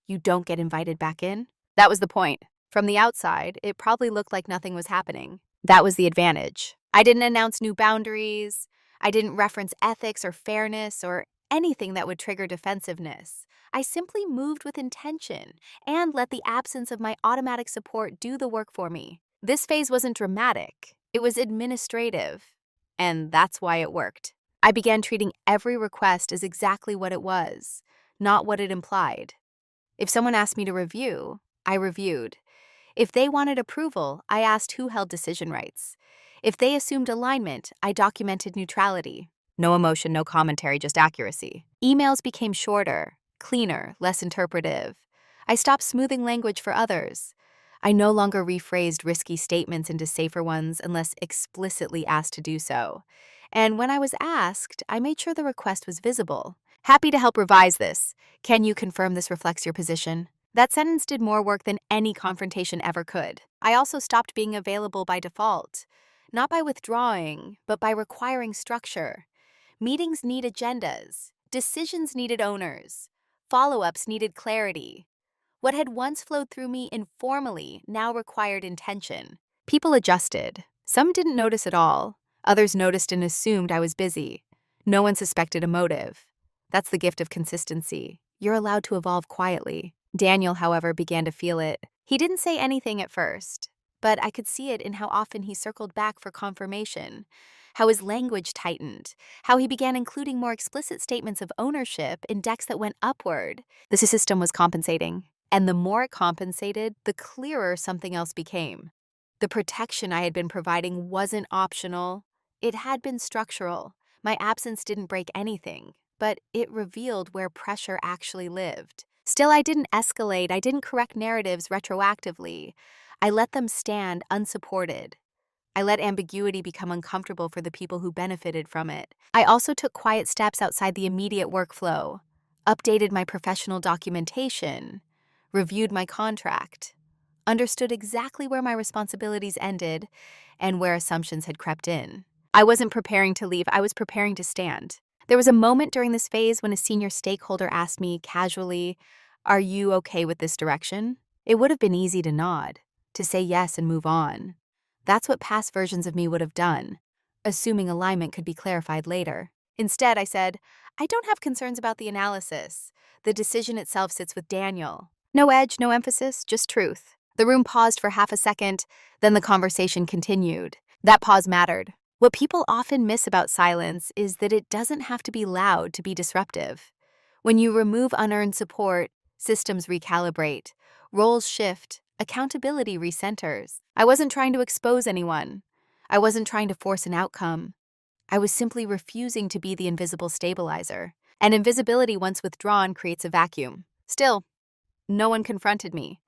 [SPEAKER 1] you don't get invited back in. That was the point. From the outside, it probably looked like nothing was happening. That was the advantage. I didn't announce new boundaries. I didn't reference ethics or fairness or anything that would trigger defensiveness. I simply moved with intention and let the absence of my automatic support do the work for me. This phase wasn't dramatic. It was administrative. And that's why it worked. I began treating every request as exactly what it was, not what it implied. If someone asked me to review, I reviewed. If they wanted approval, I asked who held decision rights. If they assumed alignment, I documented neutrality. No emotion, no commentary, just accuracy. Emails became shorter, cleaner, less interpretive. I stopped smoothing language for others. I no longer rephrased risky statements into safer ones unless explicitly asked to do so. And when I was asked, I made sure the request was visible. Happy to help revise this. Can you confirm this reflects your position? That sentence did more work than any confrontation ever could. I also stopped being available by default, not by withdrawing, but by requiring structure. Meetings need agendas. Decisions needed owners. Follow-ups needed clarity. What had once flowed through me informally now required intention. People adjusted. Some didn't notice at all. Others noticed and assumed I was busy. No one suspected a motive. That's the gift of consistency. You're allowed to evolve quietly. Daniel, however, began to feel it. He didn't say anything at first, but I could see it in how often he circled back for confirmation, how his language tightened, how he began including more explicit statements of ownership in decks that went upward. The system was compensating, and the more it compensated, the clearer something else became. The protection I had been providing wasn't optional. It had been structural. My absence didn't break anything, but it revealed where pressure actually lived. Still, I didn't escalate. I didn't correct narratives retroactively. I let them stand unsupported. I let ambiguity become uncomfortable for the people who benefited from it. I also took quiet steps outside the immediate workflow, updated my professional documentation, reviewed my contract, understood exactly where my responsibilities ended and where assumptions had crept in. I wasn't preparing to leave. I was preparing to stand. There was a moment during this phase when a senior stakeholder asked me casually, "Are you okay with this direction?" It would have been easy to nod, to say yes and move on. That's what past versions of me would have done, assuming alignment could be clarified later. Instead, I said, "I don't have concerns about the analysis. The decision itself sits with Daniel." No edge, no emphasis, just truth. The room paused for half a second, then the conversation continued. That pause mattered. What people often miss about silence is that it doesn't have to be loud to be disruptive. When you remove unearned support, systems recalibrate, roles shift, accountability recenters. I wasn't trying to expose anyone. I wasn't trying to force an outcome. I was simply refusing to be the invisible stabilizer. And invisibility, once withdrawn, creates a vacuum. Still, no one confronted me.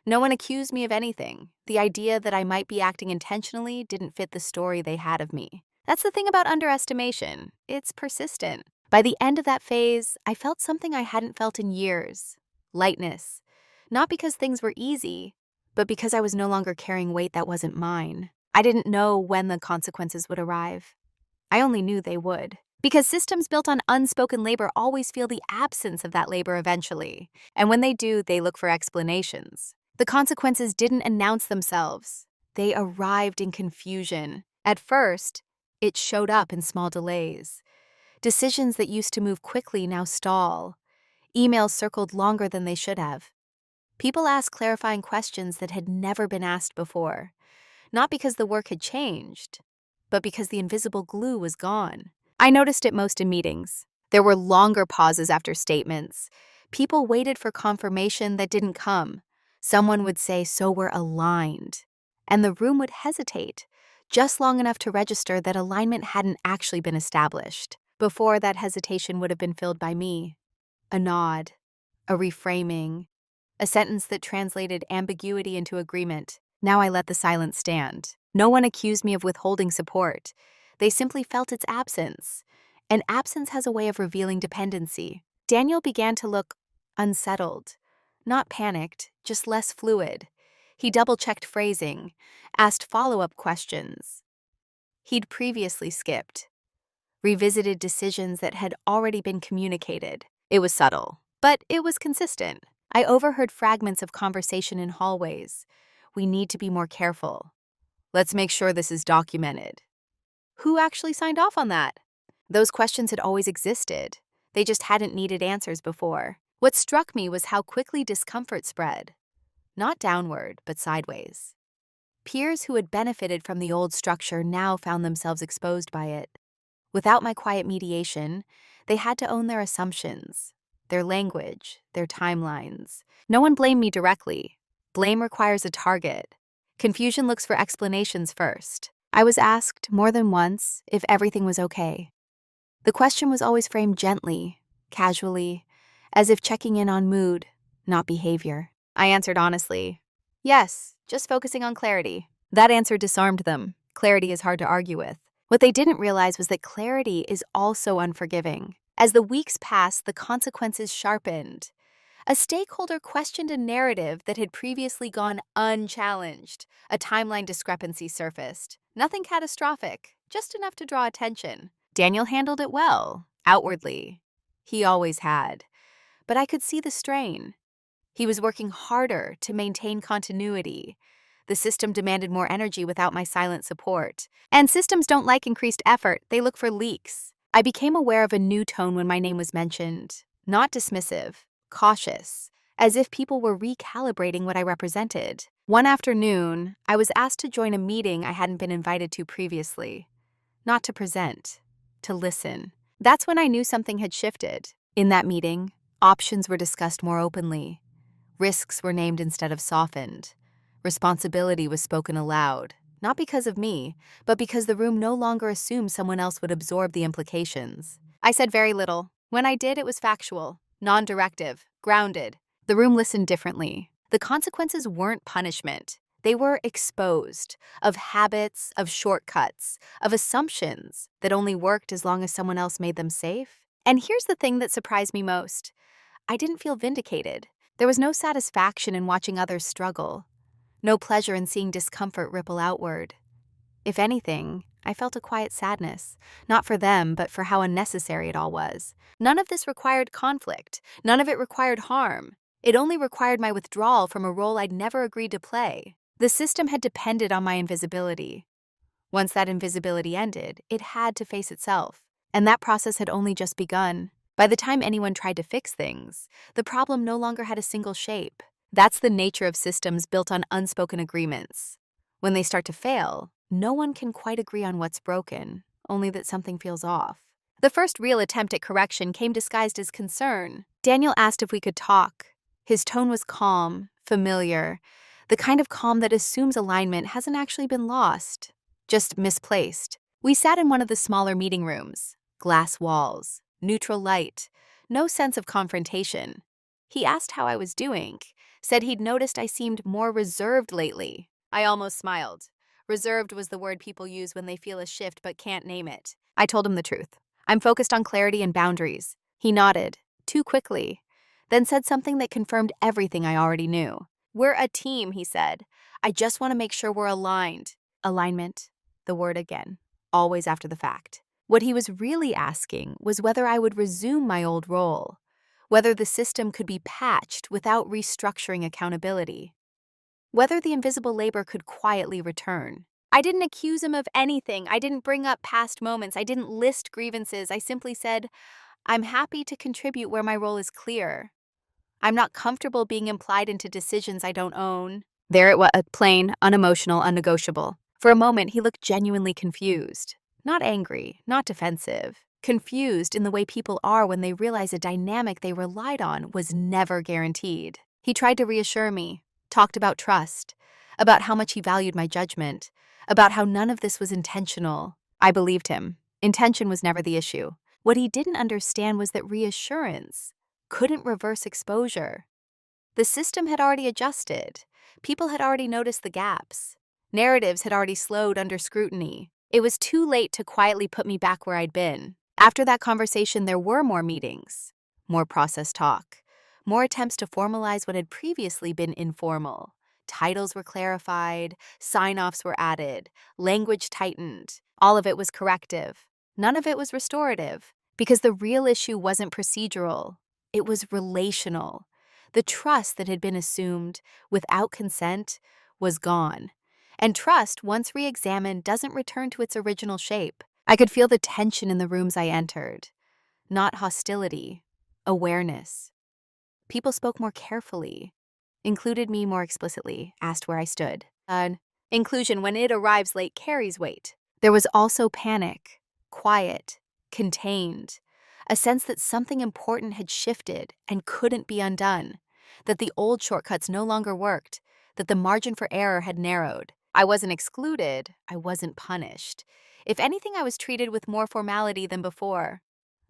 [SPEAKER 1] No one accused me of anything. The idea that I might be acting intentionally didn't fit the story they had of me. That's the thing about underestimation. It's persistent. By the end of that phase, I felt something I hadn't felt in years. Lightness. Not because things were easy, but because I was no longer carrying weight that wasn't mine. I didn't know when the consequences would arrive. I only knew they would. Because systems built on unspoken labor always feel the absence of that labor eventually. And when they do, they look for explanations. The consequences didn't announce themselves. They arrived in confusion. At first, it showed up in small delays. Decisions that used to move quickly now stall. Emails circled longer than they should have. People asked clarifying questions that had never been asked before. Not because the work had changed, but because the invisible glue was gone. I noticed it most in meetings. There were longer pauses after statements. People waited for confirmation that didn't come. Someone would say, "So we're aligned." And the room would hesitate, just long enough to register that alignment hadn't actually been established. Before, that hesitation would have been filled by me. A nod, a reframing, a sentence that translated ambiguity into agreement. Now I let the silence stand. No one accused me of withholding support. They simply felt its absence. And absence has a way of revealing dependency. Daniel began to look unsettled. Not panicked, just less fluid. He double-checked phrasing, asked follow-up questions. he'd previously skipped, revisited decisions that had already been communicated. It was subtle, but it was consistent. I overheard fragments of conversation in hallways. We need to be more careful. Let's make sure this is documented. Who actually signed off on that? Those questions had always existed. They just hadn't needed answers before. What struck me was how quickly discomfort spread. Not downward, but sideways. Peers who had benefited from the old structure now found themselves exposed by it. Without my quiet mediation, they had to own their assumptions, their language, their timelines. No one blamed me directly. Blame requires a target. Confusion looks for explanations first. I was asked more than once if everything was okay. The question was always framed gently, casually, as if checking in on mood, not behavior. I answered honestly, yes, just focusing on clarity. That answer disarmed them. Clarity is hard to argue with. What they didn't realize was that clarity is also unforgiving. As the weeks passed, the consequences sharpened. A stakeholder questioned a narrative that had previously gone unchallenged. A timeline discrepancy surfaced. Nothing catastrophic, just enough to draw attention. Daniel handled it well, outwardly. He always had. But I could see the strain. He was working harder to maintain continuity. The system demanded more energy without my silent support. And systems don't like increased effort, they look for leaks. I became aware of a new tone when my name was mentioned. Not dismissive, cautious, as if people were recalibrating what I represented. One afternoon, I was asked to join a meeting I hadn't been invited to previously. Not to present, to listen. That's when I knew something had shifted. In that meeting, options were discussed more openly. Risks were named instead of softened. Responsibility was spoken aloud, not because of me, but because the room no longer assumed someone else would absorb the implications. I said very little. When I did, it was factual, non-directive, grounded. The room listened differently. The consequences weren't punishment. They were exposed of habits, of shortcuts, of assumptions that only worked as long as someone else made them safe. And here's the thing that surprised me most. I didn't feel vindicated. There was no satisfaction in watching others struggle. No pleasure in seeing discomfort ripple outward. If anything, I felt a quiet sadness, not for them, but for how unnecessary it all was. None of this required conflict. None of it required harm. It only required my withdrawal from a role I'd never agreed to play. The system had depended on my invisibility. Once that invisibility ended, it had to face itself. And that process had only just begun. By the time anyone tried to fix things, the problem no longer had a single shape. That's the nature of systems built on unspoken agreements. When they start to fail, no one can quite agree on what's broken, only that something feels off. The first real attempt at correction came disguised as concern. Daniel asked if we could talk. His tone was calm, familiar, the kind of calm that assumes alignment hasn't actually been lost, just misplaced. We sat in one of the smaller meeting rooms, glass walls, neutral light, no sense of confrontation. He asked how I was doing, said he'd noticed I seemed more reserved lately. I almost smiled. Reserved was the word people use when they feel a shift but can't name it. I told him the truth. I'm focused on clarity and boundaries. He nodded, too quickly, then said something that confirmed everything I already knew. We're a team, he said. I just want to make sure we're aligned. Alignment, the word again, always after the fact. What he was really asking was whether I would resume my old role, whether the system could be patched without restructuring accountability, whether the invisible labor could quietly return. I didn't accuse him of anything. I didn't bring up past moments. I didn't list grievances. I simply said, I'm happy to contribute where my role is clear. I'm not comfortable being implied into decisions I don't own. There it was, plain, unemotional, unnegotiable. For a moment, he looked genuinely confused. Not angry, not defensive. Confused in the way people are when they realize a dynamic they relied on was never guaranteed. He tried to reassure me, talked about trust, about how much he valued my judgment, about how none of this was intentional. I believed him. Intention was never the issue. What he didn't understand was that reassurance couldn't reverse exposure. The system had already adjusted. People had already noticed the gaps. Narratives had already slowed under scrutiny. It was too late to quietly put me back where I'd been. After that conversation, there were more meetings, more process talk, more attempts to formalize what had previously been informal. Titles were clarified, sign-offs were added, language tightened. All of it was corrective. None of it was restorative, because the real issue wasn't procedural. It was relational. The trust that had been assumed without consent was gone. And trust, once re-examined, doesn't return to its original shape. I could feel the tension in the rooms I entered. Not hostility, awareness. People spoke more carefully, included me more explicitly, asked where I stood. Inclusion, when it arrives late, carries weight. There was also panic, quiet, contained, a sense that something important had shifted and couldn't be undone, that the old shortcuts no longer worked, that the margin for error had narrowed. I wasn't excluded, I wasn't punished. If anything, I was treated with more formality than before.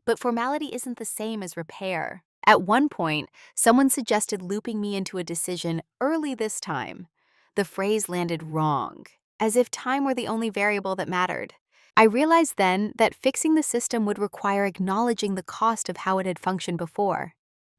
[SPEAKER 1] But formality isn't the same as repair. At one point, someone suggested looping me into a decision early this time. The phrase landed wrong, as if time were the only variable that mattered. I realized then that fixing the system would require acknowledging the cost of how it had functioned before.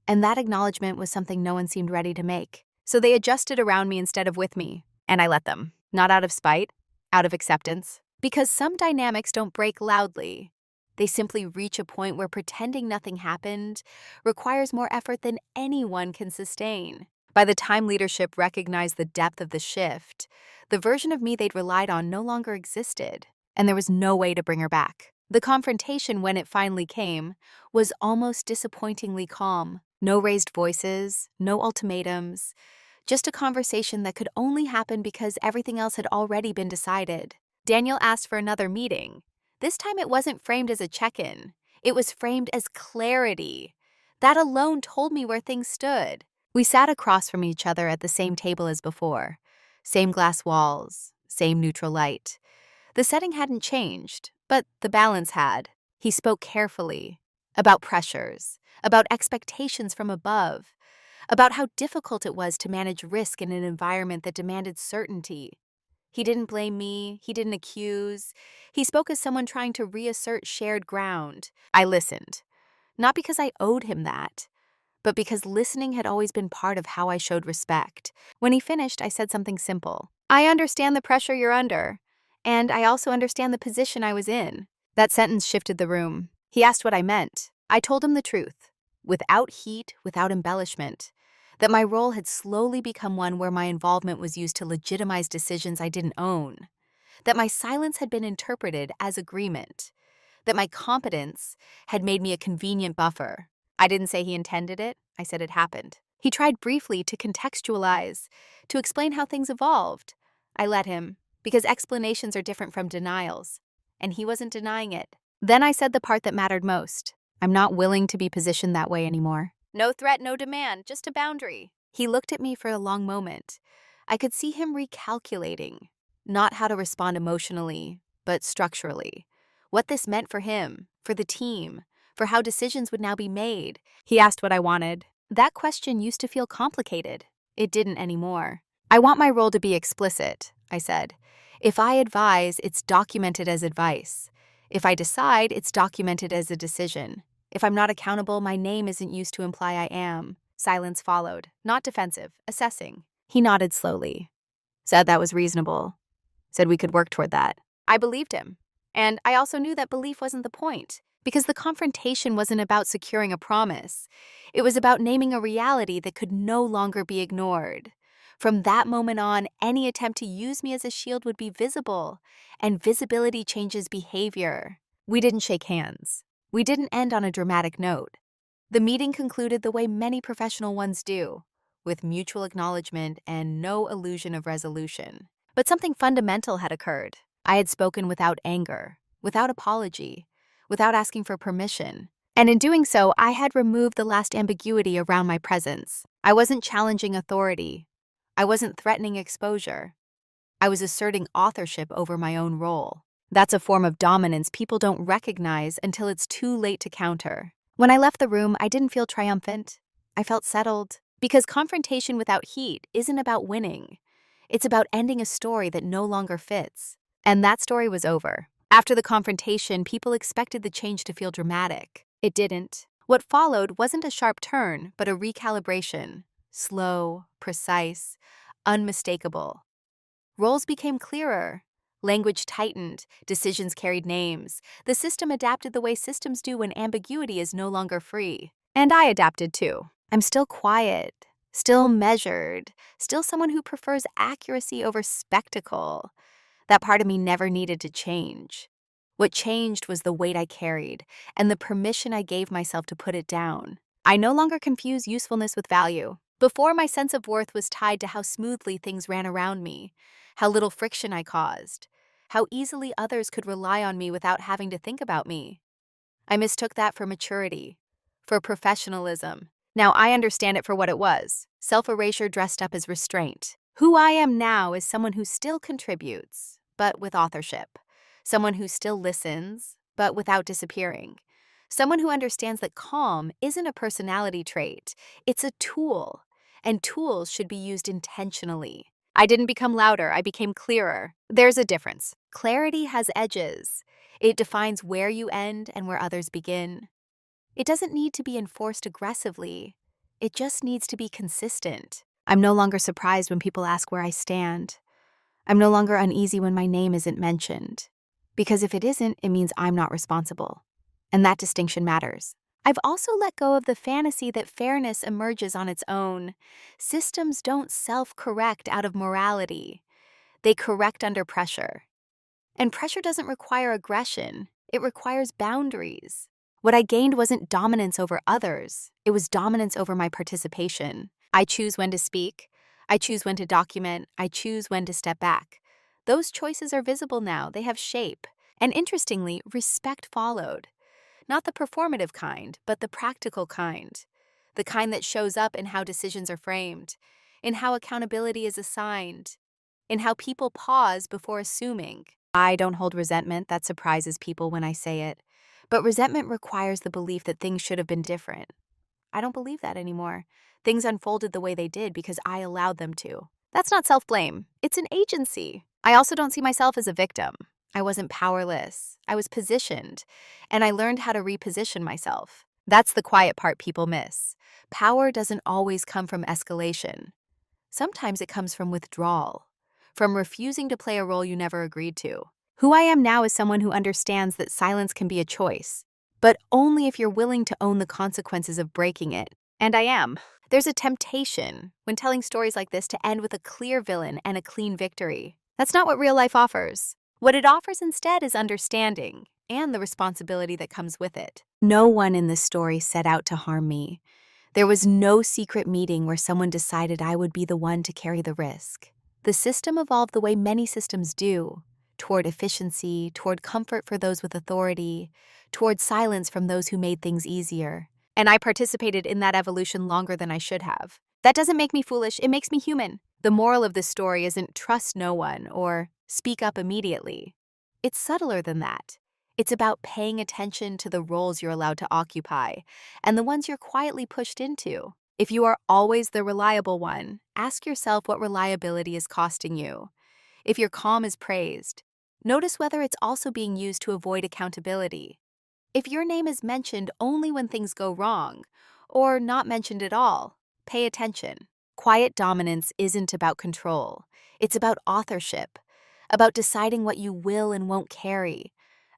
[SPEAKER 1] And that acknowledgement was something no one seemed ready to make. So they adjusted around me instead of with me, and I let them. Not out of spite, out of acceptance. Because some dynamics don't break loudly. They simply reach a point where pretending nothing happened requires more effort than anyone can sustain. By the time leadership recognized the depth of the shift, the version of me they'd relied on no longer existed, and there was no way to bring her back. The confrontation, when it finally came, was almost disappointingly calm. No raised voices, no ultimatums, just a conversation that could only happen because everything else had already been decided. Daniel asked for another meeting. This time it wasn't framed as a check-in. It was framed as clarity. That alone told me where things stood. We sat across from each other at the same table as before. Same glass walls, same neutral light. The setting hadn't changed, but the balance had. He spoke carefully about pressures, about expectations from above, about how difficult it was to manage risk in an environment that demanded certainty. He didn't blame me, he didn't accuse. He spoke as someone trying to reassert shared ground. I listened, not because I owed him that, but because listening had always been part of how I showed respect. When he finished, I said something simple. I understand the pressure you're under, and I also understand the position I was in. That sentence shifted the room. He asked what I meant. I told him the truth, without heat, without embellishment, that my role had slowly become one where my involvement was used to legitimize decisions I didn't own, that my silence had been interpreted as agreement, that my competence had made me a convenient buffer. I didn't say he intended it, I said it happened. He tried briefly to contextualize, to explain how things evolved. I let him, because explanations are different from denials, and he wasn't denying it. Then I said the part that mattered most. I'm not willing to be positioned that way anymore. No threat, no demand, just a boundary. He looked at me for a long moment. I could see him recalculating, not how to respond emotionally, but structurally. What this meant for him, for the team, for how decisions would now be made. He asked what I wanted. That question used to feel complicated. It didn't anymore. I want my role to be explicit, I said. If I advise, it's documented as advice. If I decide, it's documented as a decision. If I'm not accountable, my name isn't used to imply I am. Silence followed, not defensive, assessing. He nodded slowly, said that was reasonable, said we could work toward that. I believed him. And I also knew that belief wasn't the point, because the confrontation wasn't about securing a promise. It was about naming a reality that could no longer be ignored. From that moment on, any attempt to use me as a shield would be visible, and visibility changes behavior. We didn't shake hands. We didn't end on a dramatic note. The meeting concluded the way many professional ones do, with mutual acknowledgement and no illusion of resolution. But something fundamental had occurred. I had spoken without anger, without apology, without asking for permission. And in doing so, I had removed the last ambiguity around my presence. I wasn't challenging authority. I wasn't threatening exposure. I was asserting authorship over my own role. That's a form of dominance people don't recognize until it's too late to counter. When I left the room, I didn't feel triumphant. I felt settled. Because confrontation without heat isn't about winning. It's about ending a story that no longer fits. And that story was over. After the confrontation, people expected the change to feel dramatic. It didn't. What followed wasn't a sharp turn, but a recalibration. Slow, precise, unmistakable. Roles became clearer. Language tightened, decisions carried names. The system adapted the way systems do when ambiguity is no longer free. And I adapted too. I'm still quiet, still measured, still someone who prefers accuracy over spectacle. That part of me never needed to change. What changed was the weight I carried and the permission I gave myself to put it down. I no longer confuse usefulness with value. Before, my sense of worth was tied to how smoothly things ran around me, how little friction I caused, how easily others could rely on me without having to think about me. I mistook that for maturity, for professionalism. Now I understand it for what it was: self-erasure dressed up as restraint. Who I am now is someone who still contributes, but with authorship. Someone who still listens, but without disappearing. Someone who understands that calm isn't a personality trait, it's a tool, and tools should be used intentionally. I didn't become louder, I became clearer. There's a difference. Clarity has edges. It defines where you end and where others begin. It doesn't need to be enforced aggressively. It just needs to be consistent. I'm no longer surprised when people ask where I stand. I'm no longer uneasy when my name isn't mentioned. Because if it isn't, it means I'm not responsible. And that distinction matters. I've also let go of the fantasy that fairness emerges on its own. Systems don't self-correct out of morality. They correct under pressure. And pressure doesn't require aggression. It requires boundaries. What I gained wasn't dominance over others. It was dominance over my participation. I choose when to speak. I choose when to document. I choose when to step back. Those choices are visible now. They have shape. And interestingly, respect followed. Not the performative kind, but the practical kind. The kind that shows up in how decisions are framed, in how accountability is assigned, in how people pause before assuming. I don't hold resentment that surprises people when I say it, but resentment requires the belief that things should have been different. I don't believe that anymore. Things unfolded the way they did because I allowed them to. That's not self-blame. It's an agency. I also don't see myself as a victim. I wasn't powerless. I was positioned, and I learned how to reposition myself. That's the quiet part people miss. Power doesn't always come from escalation. Sometimes it comes from withdrawal, from refusing to play a role you never agreed to. Who I am now is someone who understands that silence can be a choice, but only if you're willing to own the consequences of breaking it. And I am. There's a temptation, when telling stories like this, to end with a clear villain and a clean victory. That's not what real life offers. What it offers instead is understanding and the responsibility that comes with it. No one in this story set out to harm me. There was no secret meeting where someone decided I would be the one to carry the risk. The system evolved the way many systems do, toward efficiency, toward comfort for those with authority, toward silence from those who made things easier. And I participated in that evolution longer than I should have. That doesn't make me foolish, it makes me human. The moral of this story isn't trust no one or speak up immediately. It's subtler than that. It's about paying attention to the roles you're allowed to occupy and the ones you're quietly pushed into. If you are always the reliable one, ask yourself what reliability is costing you. If your calm is praised, notice whether it's also being used to avoid accountability. If your name is mentioned only when things go wrong, or not mentioned at all, pay attention. Quiet dominance isn't about control. It's about authorship, about deciding what you will and won't carry,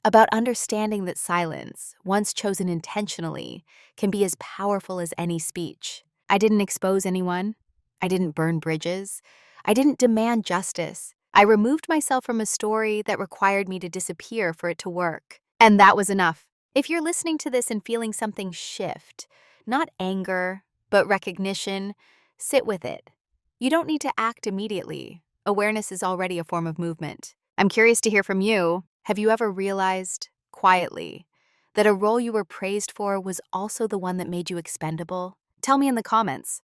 [SPEAKER 1] about understanding that silence, once chosen intentionally, can be as powerful as any speech. I didn't expose anyone. I didn't burn bridges. I didn't demand justice. I removed myself from a story that required me to disappear for it to work. And that was enough. If you're listening to this and feeling something shift, not anger, but recognition, sit with it. You don't need to act immediately. Awareness is already a form of movement. I'm curious to hear from you. Have you ever realized, quietly, that a role you were praised for was also the one that made you expendable? Tell me in the comments.